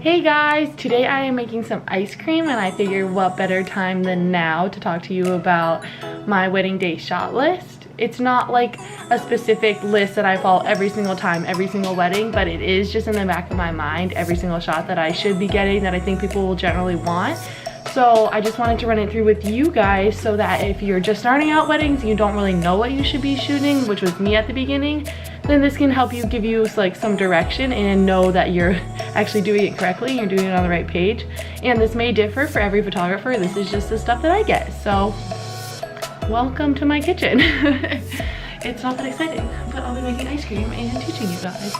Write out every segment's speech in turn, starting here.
Hey guys, today I am making some ice cream and I figured what better time than now to talk to you about my wedding day shot list. It's not like a specific list that I follow every single time, every single wedding, but it is just in the back of my mind, every single shot that I should be getting that I think people will generally want. So I just wanted to run it through with you guys so that if you're just starting out weddings and you don't really know what you should be shooting, which was me at the beginning, then this can help you give you like some direction and know that you're actually doing it correctly, you're doing it on the right page. And this may differ for every photographer. This is just the stuff that I get. So welcome to my kitchen. It's not that exciting, but I'll be making ice cream and teaching you guys.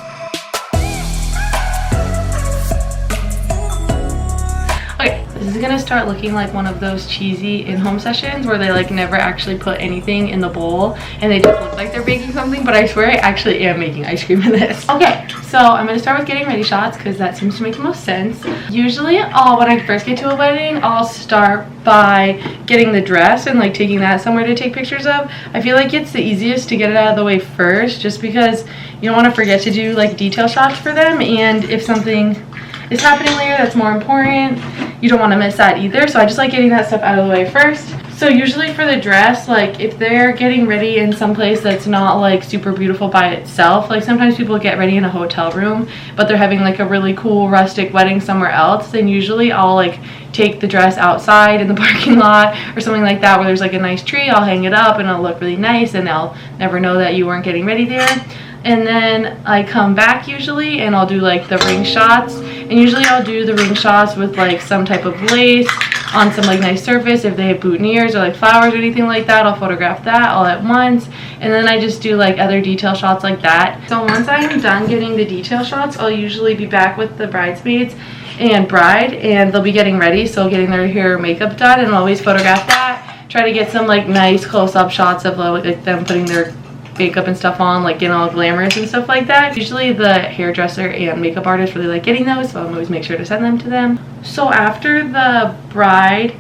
Okay, this is gonna start looking like one of those cheesy in-home sessions where they like never actually put anything in the bowl and they just look like they're baking something, but I swear I actually am making ice cream in this. Okay, so I'm gonna start with getting ready shots because that seems to make the most sense. Usually when I first get to a wedding, I'll start by getting the dress and like taking that somewhere to take pictures of. I feel like it's the easiest to get it out of the way first just because you don't want to forget to do like detail shots for them, and if something is happening later that's more important, you don't want to miss that either. So I just like getting that stuff out of the way first. So usually for the dress, like if they're getting ready in some place that's not like super beautiful by itself, like sometimes people get ready in a hotel room but they're having like a really cool rustic wedding somewhere else, then usually I'll like take the dress outside in the parking lot or something like that where there's like a nice tree. I'll hang it up and it'll look really nice and they'll never know that you weren't getting ready there. And then I come back usually and I'll do like the ring shots, and usually I'll do the ring shots with like some type of lace on some like nice surface. If they have boutonnieres or like flowers or anything like that, I'll photograph that all at once, and then I just do like other detail shots like that. So once I am done getting the detail shots, I'll usually be back with the bridesmaids and bride, and they'll be getting ready, so getting their hair or makeup done, and I'll always photograph that. Try to get some like nice close-up shots of like them putting their makeup and stuff on, like getting all glamorous and stuff like that. Usually the hairdresser and makeup artist really like getting those, so I'm always make sure to send them to them. So after the bride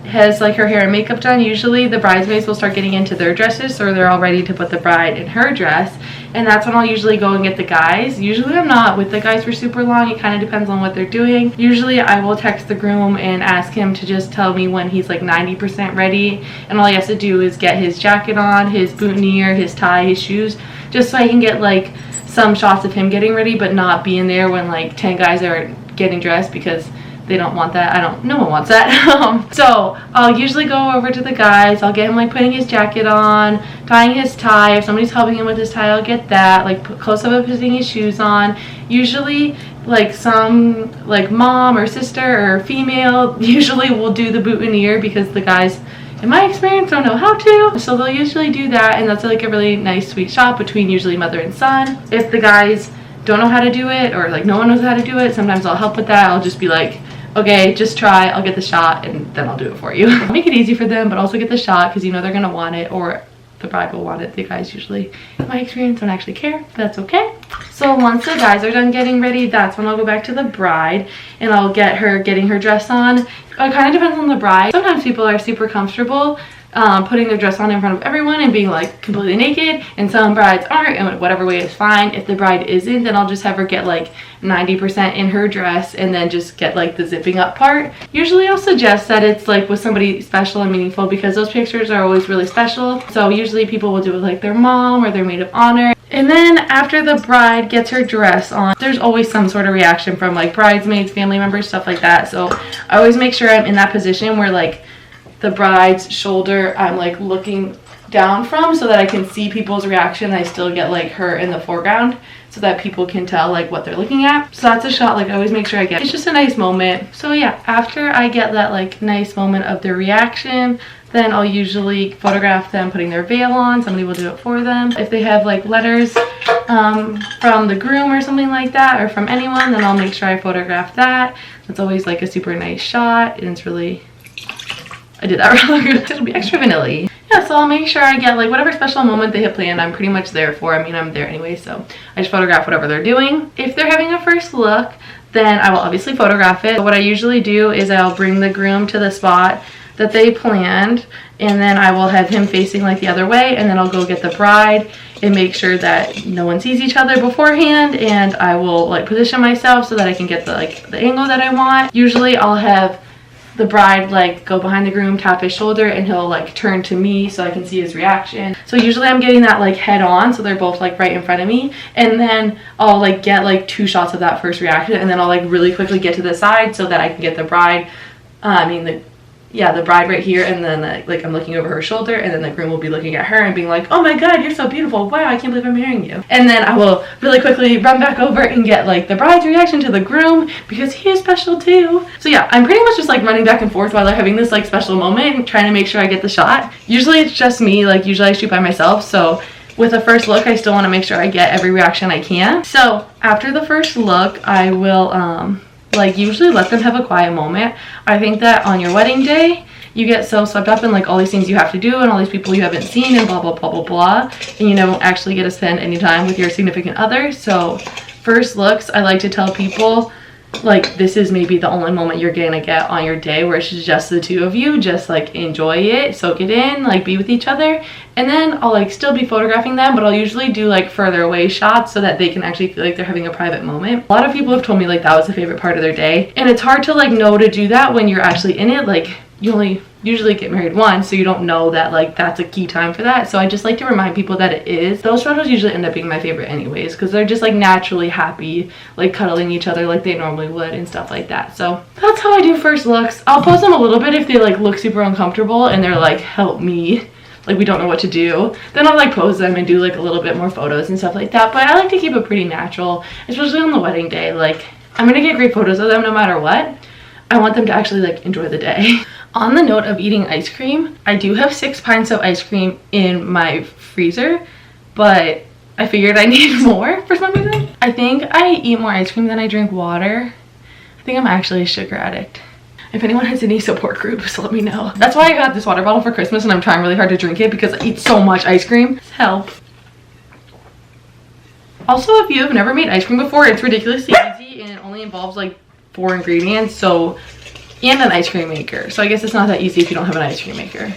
has like her hair and makeup done, usually the bridesmaids will start getting into their dresses, so they're all ready to put the bride in her dress, and that's when I'll usually go and get the guys. Usually I'm not with the guys for super long, it kind of depends on what they're doing. Usually I will text the groom and ask him to just tell me when he's like 90% ready, and all he has to do is get his jacket on, his boutonniere, his tie, his shoes, just so I can get like some shots of him getting ready but not being there when like 10 guys are getting dressed, because they don't want that. No one wants that. So I'll usually go over to the guys. I'll get him like putting his jacket on, tying his tie. If somebody's helping him with his tie, I'll get that. Like close up of putting his shoes on. Usually like some like mom or sister or female usually will do the boutonniere, because the guys in my experience don't know how to. So they'll usually do that, and that's like a really nice sweet shot between usually mother and son. If the guys don't know how to do it, or like no one knows how to do it, sometimes I'll help with that. I'll just be like, okay, just try, I'll get the shot, and then I'll do it for you. Make it easy for them, but also get the shot, because you know they're gonna want it, or the bride will want it. The guys usually, in my experience, don't actually care, but that's okay. So once the guys are done getting ready, that's when I'll go back to the bride, and I'll get her getting her dress on. It kind of depends on the bride. Sometimes people are super comfortable putting their dress on in front of everyone and being like completely naked, and some brides aren't, and whatever way is fine. If the bride isn't, then I'll just have her get like 90% in her dress and then just get like the zipping up part. Usually I'll suggest that it's like with somebody special and meaningful, because those pictures are always really special. So usually people will do it with like their mom or their maid of honor. And then after the bride gets her dress on, there's always some sort of reaction from like bridesmaids, family members, stuff like that. So I always make sure I'm in that position where like the bride's shoulder I'm like looking down from, so that I can see people's reaction. I still get like her in the foreground so that people can tell like what they're looking at. So that's a shot like I always make sure I get. It's just a nice moment. So yeah, after I get that like nice moment of their reaction, then I'll usually photograph them putting their veil on. Somebody will do it for them. If they have like letters from the groom or something like that, or from anyone, then I'll make sure I photograph that. That's always like a super nice shot, and it's really, I did that wrong. It'll be extra vanilla-y. Yeah, so I'll make sure I get like whatever special moment they have planned, I'm pretty much there for. I mean, I'm there anyway, so I just photograph whatever they're doing. If they're having a first look, then I will obviously photograph it. So what I usually do is I'll bring the groom to the spot that they planned, and then I will have him facing like the other way, and then I'll go get the bride, and make sure that no one sees each other beforehand, and I will like position myself so that I can get the angle that I want. Usually I'll have the bride like go behind the groom, tap his shoulder, and he'll like turn to me so I can see his reaction. So usually I'm getting that like head on, so they're both like right in front of me, and then I'll like get like 2 shots of that first reaction, and then I'll like really quickly get to the side so that I can get the bride, the bride right here, and then like I'm looking over her shoulder, and then the groom will be looking at her and being like, oh my god, you're so beautiful, wow, I can't believe I'm marrying you. And then I will really quickly run back over and get like the bride's reaction to the groom, because he is special too. So yeah, I'm pretty much just like running back and forth while they're having this like special moment and trying to make sure I get the shot. Usually it's just me, like usually I shoot by myself, so with the first look I still want to make sure I get every reaction I can. So after the first look, I will like usually let them have a quiet moment. I think that on your wedding day you get so swept up in like all these things you have to do and all these people you haven't seen and blah blah blah blah blah, and you don't actually get to spend any time with your significant other. So first looks, I like to tell people like this is maybe the only moment you're gonna get on your day where it's just the two of you. Just like enjoy it, soak it in, like be with each other. And then I'll like still be photographing them, but I'll usually do like further away shots so that they can actually feel like they're having a private moment. A lot of people have told me like that was the favorite part of their day, and it's hard to like know to do that when you're actually in it. Like you only usually get married once, so you don't know that like that's a key time for that. So I just like to remind people that it is. Those photos usually end up being my favorite anyways, because they're just like naturally happy, like cuddling each other like they normally would and stuff like that. So that's how I do first looks. I'll pose them a little bit if they like look super uncomfortable and they're like, help me, like we don't know what to do. Then I'll like pose them and do like a little bit more photos and stuff like that. But I like to keep it pretty natural, especially on the wedding day. Like I'm gonna get great photos of them no matter what. I want them to actually like enjoy the day. On the note of eating ice cream, I do have 6 pints of ice cream in my freezer, but I figured I needed more for some reason. I think I eat more ice cream than I drink water. I think I'm actually a sugar addict. If anyone has any support groups, let me know. That's why I got this water bottle for Christmas, and I'm trying really hard to drink it because I eat so much ice cream. Help. Also, if you have never made ice cream before, it's ridiculously easy and it only involves like 4 ingredients, and an ice cream maker. So I guess it's not that easy if you don't have an ice cream maker.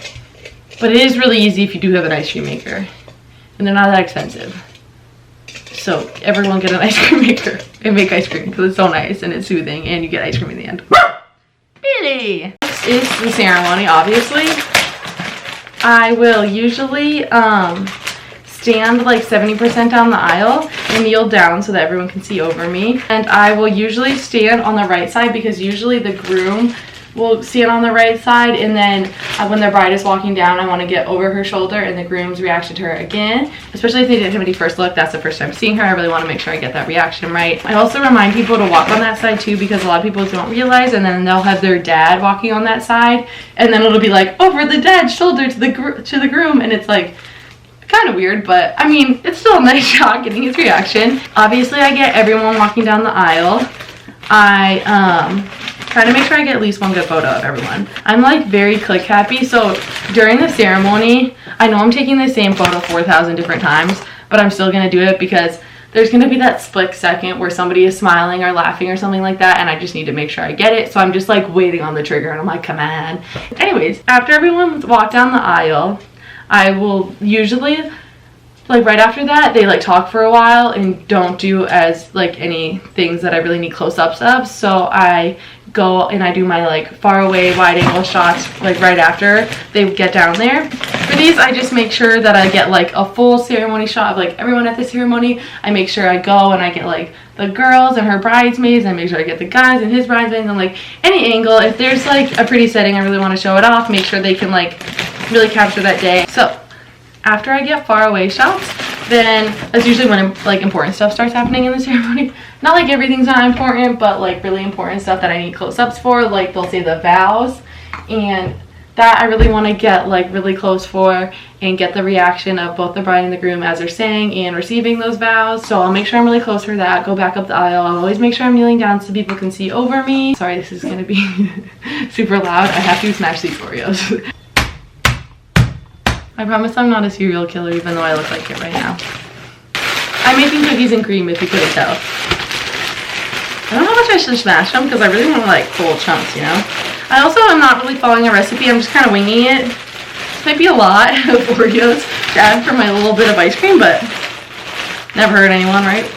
But it is really easy if you do have an ice cream maker. And they're not that expensive. So everyone get an ice cream maker and make ice cream because it's so nice and it's soothing and you get ice cream in the end. Billy! This is the ceremony, obviously. I will usually stand like 70% down the aisle and kneel down so that everyone can see over me. And I will usually stand on the right side because usually the groom will stand on the right side, and then when the bride is walking down, I want to get over her shoulder and the groom's reaction to her again. Especially if they didn't have any first look, that's the first time seeing her. I really want to make sure I get that reaction right. I also remind people to walk on that side too, because a lot of people don't realize, and then they'll have their dad walking on that side, and then it'll be like over the dad's shoulder to the groom, and it's like kind of weird, but I mean, it's still a nice shot getting his reaction. Obviously, I get everyone walking down the aisle. I try to make sure I get at least one good photo of everyone. I'm like very click happy, so during the ceremony, I know I'm taking the same photo 4,000 different times, but I'm still gonna do it because there's gonna be that split second where somebody is smiling or laughing or something like that, and I just need to make sure I get it. So I'm just like waiting on the trigger, and I'm like, come on. Anyways, after everyone's walked down the aisle, I will usually, like right after that, they like talk for a while and don't do as like any things that I really need close-ups of. So I go and I do my like far away wide angle shots like right after they get down there. For these, I just make sure that I get like a full ceremony shot of like everyone at the ceremony. I make sure I go and I get like the girls and her bridesmaids, and I make sure I get the guys and his bridesmaids, and like any angle. If there's like a pretty setting I really want to show it off, make sure they can like really capture that day. So after I get far away shots, then that's usually when like important stuff starts happening in the ceremony. Not like everything's not important, but like really important stuff that I need close-ups for. Like they'll say the vows, and that I really want to get like really close for and get the reaction of both the bride and the groom as they're saying and receiving those vows. So I'll make sure I'm really close for that. Go back up the aisle. I'll always make sure I'm kneeling down so people can see over me. Sorry, this is gonna be super loud. I have to smash these Oreos. I promise I'm not a serial killer, even though I look like it right now. I'm making cookies and cream, if you couldn't tell. I don't know how much I should smash them because I really want like full chunks, you know? I also am not really following a recipe. I'm just kind of winging it. This might be a lot of Oreos to add for my little bit of ice cream, but never hurt anyone, right?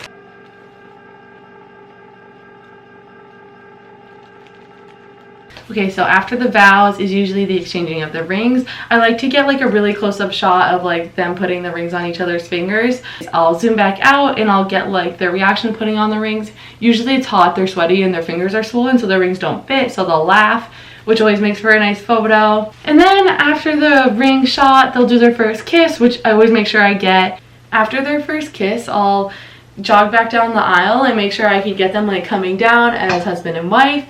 Okay, so after the vows is usually the exchanging of the rings. I like to get like a really close-up shot of like them putting the rings on each other's fingers. I'll zoom back out and I'll get like their reaction to putting on the rings. Usually it's hot, they're sweaty, and their fingers are swollen, so their rings don't fit, so they'll laugh, which always makes for a nice photo. And then after the ring shot, they'll do their first kiss, which I always make sure I get. After their first kiss, I'll jog back down the aisle and make sure I can get them like coming down as husband and wife.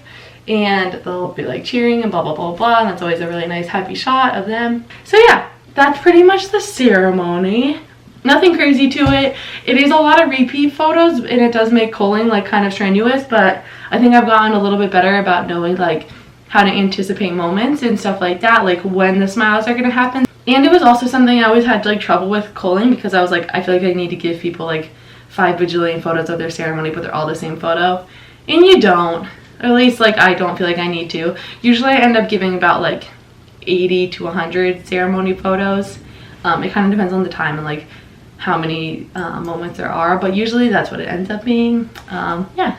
And they'll be like cheering and blah blah blah blah, and that's always a really nice happy shot of them. So yeah, that's pretty much the ceremony. Nothing crazy to it. It is a lot of repeat photos, and it does make culling like kind of strenuous, but I think I've gotten a little bit better about knowing like how to anticipate moments and stuff like that, like when the smiles are gonna happen. And it was also something I always had like trouble with culling, because I was like, I feel like I need to give people like 5 bajillion photos of their ceremony, but they're all the same photo, and you don't. Or at least like I don't feel like I need to. Usually I end up giving about like 80 to 100 ceremony photos. It kind of depends on the time and like how many moments there are, but usually that's what it ends up being. Yeah.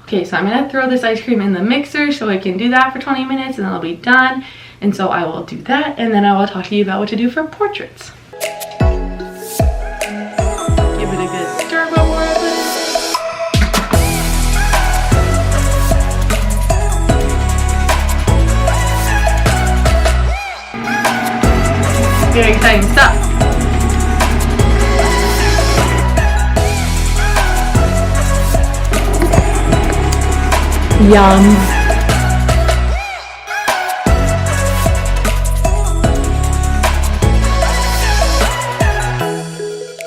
Okay, so I'm gonna throw this ice cream in the mixer so I can do that for 20 minutes and then I'll be done. And so I will do that, and then I will talk to you about what to do for portraits. Give it a good stir before I put it. Very exciting stuff. Yum.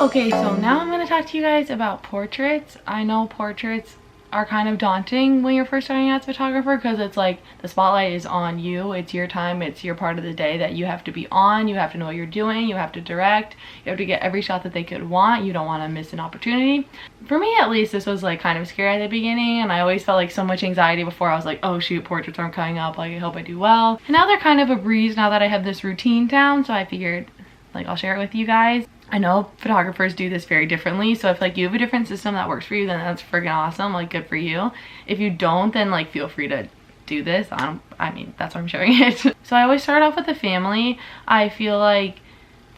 Okay, so now I'm going to talk to you guys about portraits. I know portraits are kind of daunting when you're first starting out as a photographer, because it's like the spotlight is on you. It's your time, it's your part of the day that you have to be on. You have to know what you're doing, you have to direct, you have to get every shot that they could want. You don't want to miss an opportunity. For me at least, this was like kind of scary at the beginning, and I always felt like so much anxiety before. I was like, oh shoot, portraits aren't coming up, like I hope I do well. And now they're kind of a breeze now that I have this routine down, so I figured like I'll share it with you guys. I know photographers do this very differently, so if like you have a different system that works for you, then that's freaking awesome, like good for you. If you don't, then like feel free to do this. I mean, that's why I'm showing it. So I always start off with the family. I feel like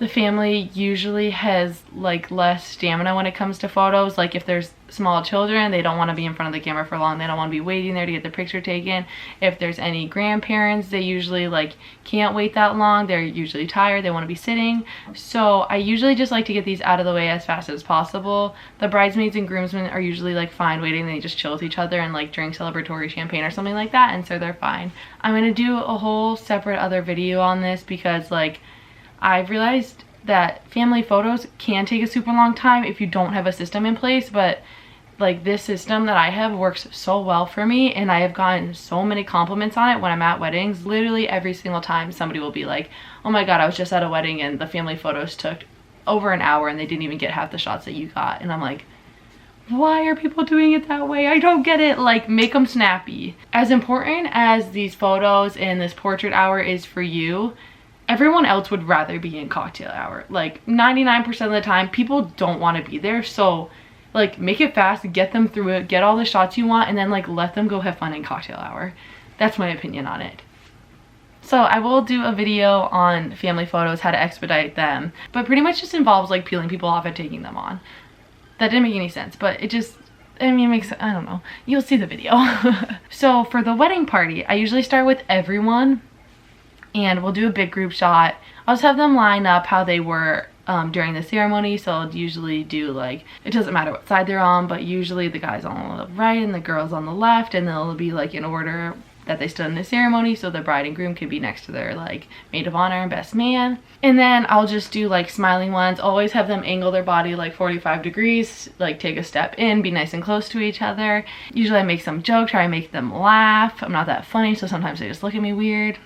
the family usually has like less stamina when it comes to photos. Like if there's small children, they don't want to be in front of the camera for long. They don't want to be waiting there to get the picture taken. If there's any grandparents, they usually like can't wait that long. They're usually tired, they want to be sitting. So I usually just like to get these out of the way as fast as possible. The bridesmaids and groomsmen are usually like fine waiting. They just chill with each other and like drink celebratory champagne or something like that, and so they're fine. I'm gonna do a whole separate other video on this because like I've realized that family photos can take a super long time if you don't have a system in place, but like this system that I have works so well for me, and I have gotten so many compliments on it when I'm at weddings. Literally every single time somebody will be like, oh my god, I was just at a wedding and the family photos took over an hour and they didn't even get half the shots that you got. And I'm like, why are people doing it that way? I don't get it. Like, make them snappy. As important as these photos and this portrait hour is for you, everyone else would rather be in cocktail hour. Like 99% of the time people don't want to be there, so like make it fast, get them through it, get all the shots you want, and then like let them go have fun in cocktail hour. That's my opinion on it. So I will do a video on family photos, how to expedite them, but pretty much just involves like peeling people off and taking them on. That didn't make any sense, but it just, I mean, it makes, I don't know, you'll see the video. So for the wedding party, I usually start with everyone and we'll do a big group shot. I'll just have them line up how they were during the ceremony. So I'll usually do like, it doesn't matter what side they're on, but usually the guys on the right and the girls on the left, and they'll be like in order that they stood in the ceremony, so the bride and groom can be next to their like maid of honor and best man. And then I'll just do like smiling ones. Always have them angle their body like 45 degrees, like take a step in, be nice and close to each other. Usually I make some joke, try to make them laugh. I'm not that funny, so sometimes they just look at me weird.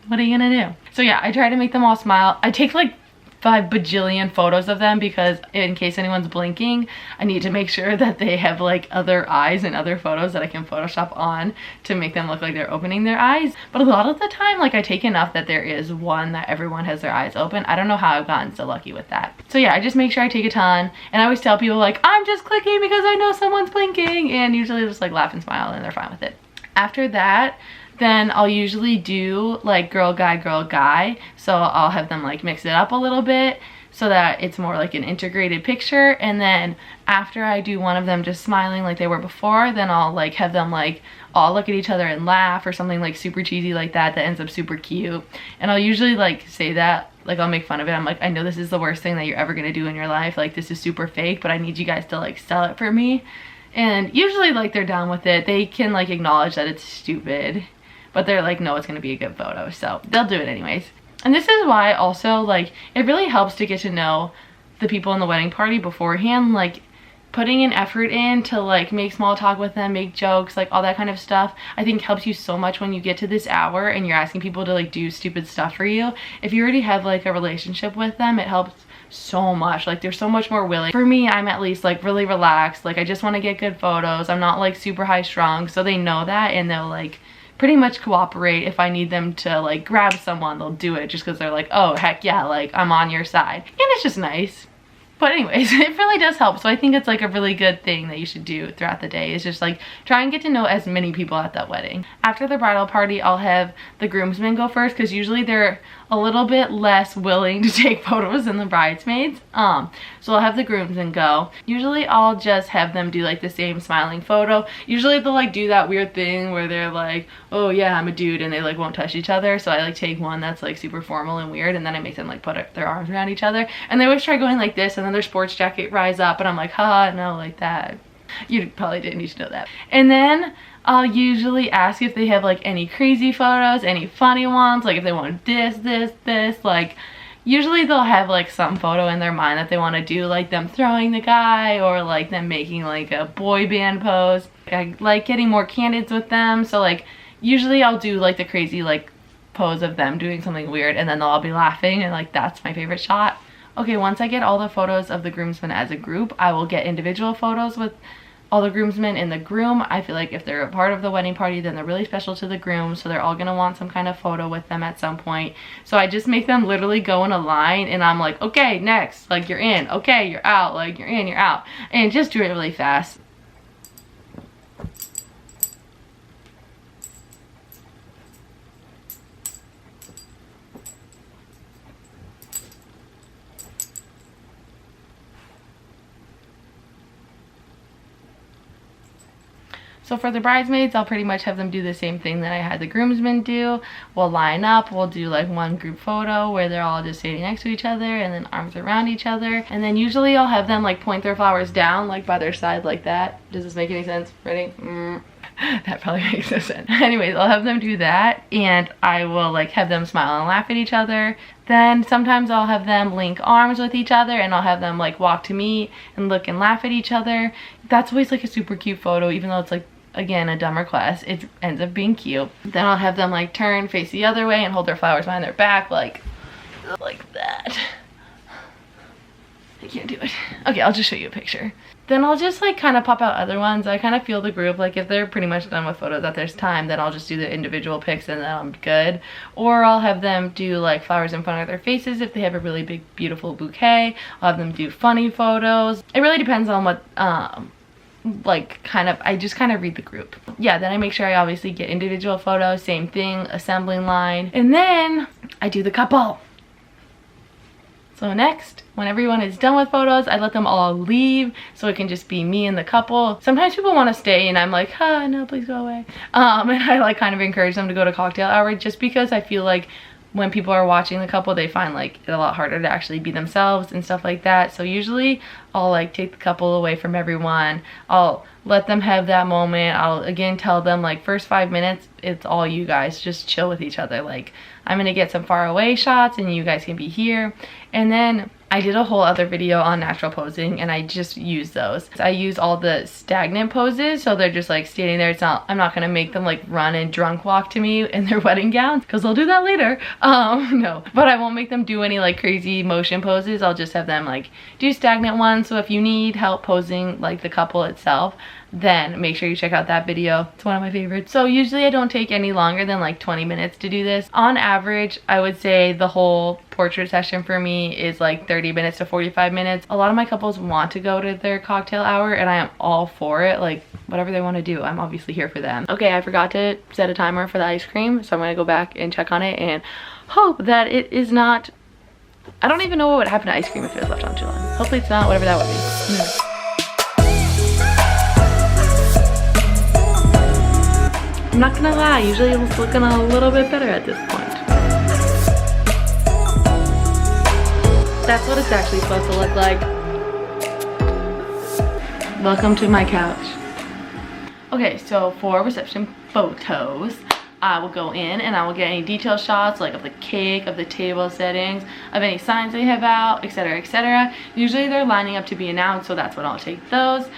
What are you gonna do? So yeah, I try to make them all smile. I take like bajillion photos of them, because in case anyone's blinking, I need to make sure that they have like other eyes and other photos that I can Photoshop on to make them look like they're opening their eyes. But a lot of the time, like, I take enough that there is one that everyone has their eyes open. I don't know how I've gotten so lucky with that. So yeah, I just make sure I take a ton, and I always tell people like, I'm just clicking because I know someone's blinking, and usually just like laugh and smile and they're fine with it. After that, then I'll usually do like girl, guy. So I'll have them like mix it up a little bit so that it's more like an integrated picture. And then after I do one of them just smiling like they were before, then I'll like have them like all look at each other and laugh, or something like super cheesy like that ends up super cute. And I'll usually like say that, like I'll make fun of it. I'm like, I know this is the worst thing that you're ever gonna do in your life. Like, this is super fake, but I need you guys to like sell it for me. And usually like they're down with it. They can like acknowledge that it's stupid, but they're like, no, it's gonna be a good photo, so they'll do it anyways. And this is why also, like, it really helps to get to know the people in the wedding party beforehand, like putting an effort in to like make small talk with them, make jokes, like all that kind of stuff. I think helps you so much when you get to this hour and you're asking people to like do stupid stuff for you. If you already have like a relationship with them, it helps so much. Like, they're so much more willing. For me, I'm at least like really relaxed. Like, I just want to get good photos. I'm not like super high strung, so they know that, and they'll like pretty much cooperate. If I need them to like grab someone, they'll do it just because they're like, oh heck yeah, like I'm on your side. And it's just nice. But anyways, it really does help. So I think it's like a really good thing that you should do throughout the day, is just like try and get to know as many people at that wedding. After the bridal party, I'll have the groomsmen go first, because usually they're a little bit less willing to take photos than the bridesmaids. So I'll have the groomsmen go. Usually I'll just have them do like the same smiling photo. Usually they'll like do that weird thing where they're like, oh yeah, I'm a dude, and they like won't touch each other. So I like take one that's like super formal and weird, and then I make them like put their arms around each other, and they always try going like this, and then their sports jacket rise up, and I'm like, haha, no, like that. You probably didn't need to know that. And then I'll usually ask if they have like any crazy photos, any funny ones, like if they want this, like usually they'll have like some photo in their mind that they want to do, like them throwing the guy, or like them making like a boy band pose. I like getting more candids with them, so like usually I'll do like the crazy like pose of them doing something weird, and then they'll all be laughing, and like that's my favorite shot. Okay, once I get all the photos of the groomsmen as a group, I will get individual photos with all the groomsmen and the groom. I feel like if they're a part of the wedding party, then they're really special to the groom, so they're all gonna want some kind of photo with them at some point. So I just make them literally go in a line, and I'm like, okay, next, like you're in, okay, you're out, like you're in, you're out, and just do it really fast. So for the bridesmaids, I'll pretty much have them do the same thing that I had the groomsmen do. We'll line up, we'll do like one group photo where they're all just standing next to each other and then arms around each other. And then usually I'll have them like point their flowers down, like by their side like that. Does this make any sense? Ready? That probably makes no sense. Anyways, I'll have them do that, and I will like have them smile and laugh at each other. Then sometimes I'll have them link arms with each other, and I'll have them like walk to me and look and laugh at each other. That's always like a super cute photo, even though it's like, again, a dumb request. It ends up being cute. Then I'll have them like turn, face the other way, and hold their flowers behind their back like that. I can't do it. Okay, I'll just show you a picture. Then I'll just like kind of pop out other ones. I kind of feel the group, like if they're pretty much done with photos, that there's time, then I'll just do the individual pics and then I'm good. Or I'll have them do like flowers in front of their faces if they have a really big beautiful bouquet. I'll have them do funny photos. It really depends on what like I just kind of read the group. Yeah, then I make sure I obviously get individual photos, same thing, assembling line, and then I do the couple. So next, when everyone is done with photos, I let them all leave so it can just be me and the couple. Sometimes people want to stay and I'm like, no, please go away. And I like kind of encourage them to go to cocktail hour, just because I feel like when people are watching the couple, they find like it a lot harder to actually be themselves and stuff like that. So usually I'll like take the couple away from everyone. I'll let them have that moment. I'll again tell them like first 5 minutes, it's all you guys, just chill with each other. Like I'm gonna get some far away shots and you guys can be here. And then I did a whole other video on natural posing and I just use those. I use all the stagnant poses, so they're just like standing there. I'm not gonna make them like run and drunk walk to me in their wedding gowns, because they'll do that later. No, but I won't make them do any like crazy motion poses. I'll just have them like do stagnant ones. So if you need help posing like the couple itself, then make sure you check out that video. It's one of my favorites. So usually I don't take any longer than like 20 minutes to do this. On average, I would say the whole portrait session for me is like 30 minutes to 45 minutes. A lot of my couples want to go to their cocktail hour and I am all for it. Like whatever they want to do, I'm obviously here for them. Okay, I forgot to set a timer for the ice cream, so I'm gonna go back and check on it and hope that it is not, I don't even know what would happen to ice cream if it was left on too long. Hopefully it's not whatever that would be. I'm not gonna lie, usually it's looking a little bit better at this point. That's what it's actually supposed to look like. Welcome to my couch. Okay, so for reception photos, I will go in and I will get any detail shots like of the cake, of the table settings, of any signs they have out, etc, etc. Usually they're lining up to be announced, so that's when I'll take those.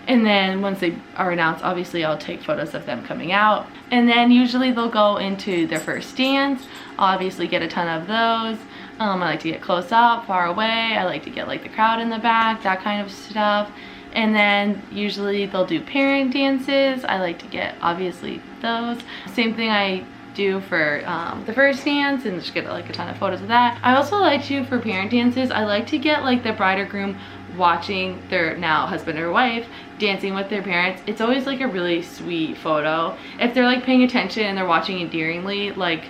And then once they are announced, obviously I'll take photos of them coming out. And then usually they'll go into their first dance. I'll obviously get a ton of those. I like to get close up, far away. I like to get like the crowd in the back, that kind of stuff. And then usually they'll do parent dances. I like to get obviously those. Same thing I do for the first dance, and just get like a ton of photos of that. I also like to, for parent dances, I like to get like the bride or groom watching their now husband or wife dancing with their parents. It's always like a really sweet photo. If they're like paying attention and they're watching endearingly, like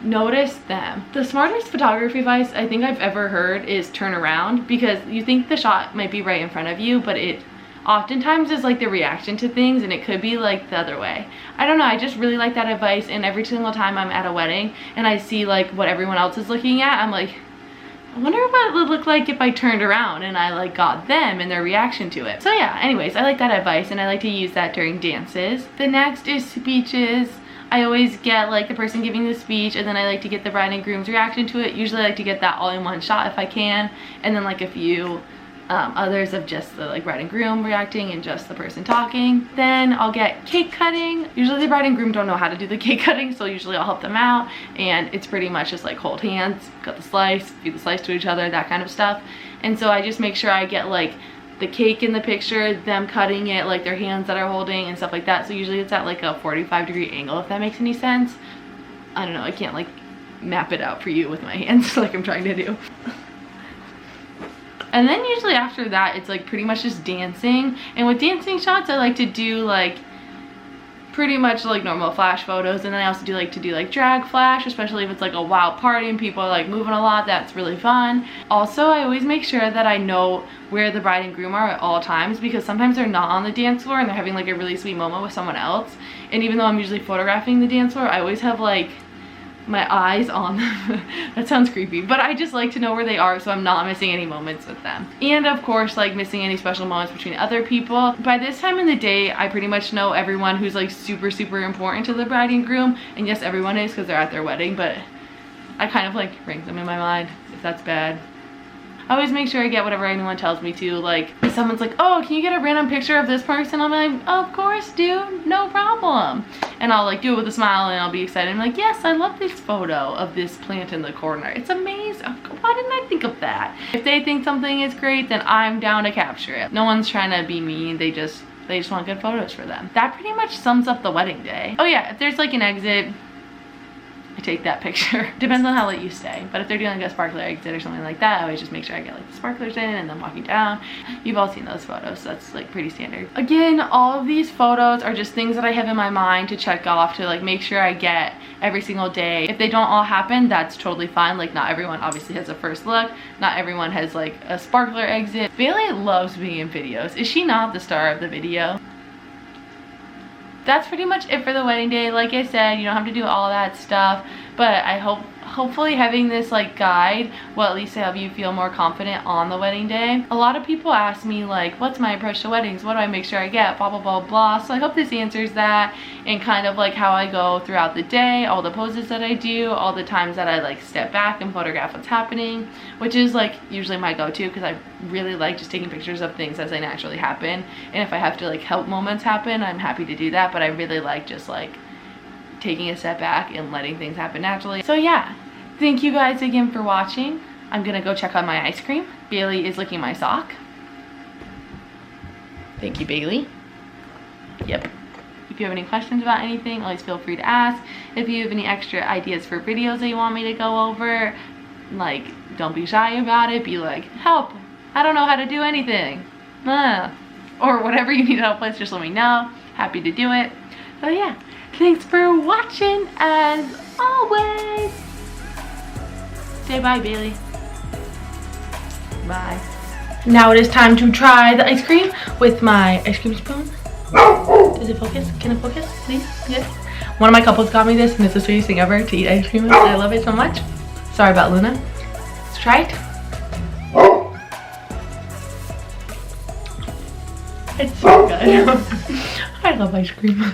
notice them. The smartest photography advice I think I've ever heard is turn around, because you think the shot might be right in front of you, but it oftentimes is like the reaction to things, and it could be like the other way. I don't know, I just really like that advice, and every single time I'm at a wedding and I see like what everyone else is looking at, I'm like, I wonder what it would look like if I turned around and I like got them and their reaction to it. So yeah, anyways, I like that advice and I like to use that during dances. The next is speeches. I always get like the person giving the speech, and then I like to get the bride and groom's reaction to it. Usually I like to get that all in one shot if I can, and then like a few others of just the like bride and groom reacting and just the person talking. Then I'll get cake cutting. Usually the bride and groom don't know how to do the cake cutting, so usually I'll help them out, and it's pretty much just like hold hands, cut the slice, feed the slice to each other, that kind of stuff. And so I just make sure I get like the cake in the picture, them cutting it, like their hands that are holding and stuff like that. So usually it's at like a 45-degree angle, if that makes any sense. I don't know, I can't like map it out for you with my hands like I'm trying to do. And then usually after that, it's like pretty much just dancing. And with dancing shots, I like to do like pretty much like normal flash photos, and then I also like to do like drag flash, especially if it's like a wild party and people are like moving a lot. That's really fun. Also, I always make sure that I know where the bride and groom are at all times, because sometimes they're not on the dance floor and they're having like a really sweet moment with someone else. And even though I'm usually photographing the dance floor, I always have like my eyes on them. That sounds creepy, but I just like to know where they are so I'm not missing any moments with them. And of course, like missing any special moments between other people. By this time in the day, I pretty much know everyone who's like super important to the bride and groom. And yes, everyone is, because they're at their wedding, but I kind of like rank them in my mind, if that's bad. I always make sure I get whatever anyone tells me to. Like if someone's like, oh, can you get a random picture of this person? I'm like, of course, dude, no problem. And I'll like do it with a smile and I'll be excited. I'm like, yes, I love this photo of this plant in the corner. It's amazing. Why didn't I think of that? If they think something is great, then I'm down to capture it. No one's trying to be mean. They just want good photos for them. That pretty much sums up the wedding day. Oh yeah, if there's like an exit, I take that picture. Depends on how late you stay, but if they're doing like a sparkler exit or something like that, I always just make sure I get like the sparklers in and then walking down. You've all seen those photos, so that's like pretty standard. Again, all of these photos are just things that I have in my mind to check off, to like make sure I get every single day. If they don't all happen, that's totally fine. Like not everyone obviously has a first look, not everyone has like a sparkler exit. Bailey loves being in videos. Is she not the star of the video? That's pretty much it for the wedding day. Like I said, you don't have to do all that stuff, but I hope hopefully having this like guide will at least help you feel more confident on the wedding day. A lot of people ask me like, what's my approach to weddings? What do I make sure I get? Blah, blah, blah, blah. So I hope this answers that, and kind of like how I go throughout the day, all the poses that I do, all the times that I like step back and photograph what's happening, which is like usually my go-to because I really like just taking pictures of things as they naturally happen. And if I have to like help moments happen, I'm happy to do that, but I really like just like taking a step back and letting things happen naturally. So yeah, thank you guys again for watching. I'm gonna go check on my ice cream. Bailey is licking my sock. Thank you, Bailey. Yep. If you have any questions about anything, always feel free to ask. If you have any extra ideas for videos that you want me to go over, like, don't be shy about it. Be like, help, I don't know how to do anything. Or whatever you need help with, just let me know. Happy to do it. So yeah, thanks for watching as always. Say bye, Bailey. Bye. Now it is time to try the ice cream with my ice cream spoon. Does it focus? Can it focus, please? Yes. One of my couples got me this and it's the sweetest thing ever to eat ice cream with. I love it so much. Sorry about Luna. Let's try it. It's so good. I love ice cream.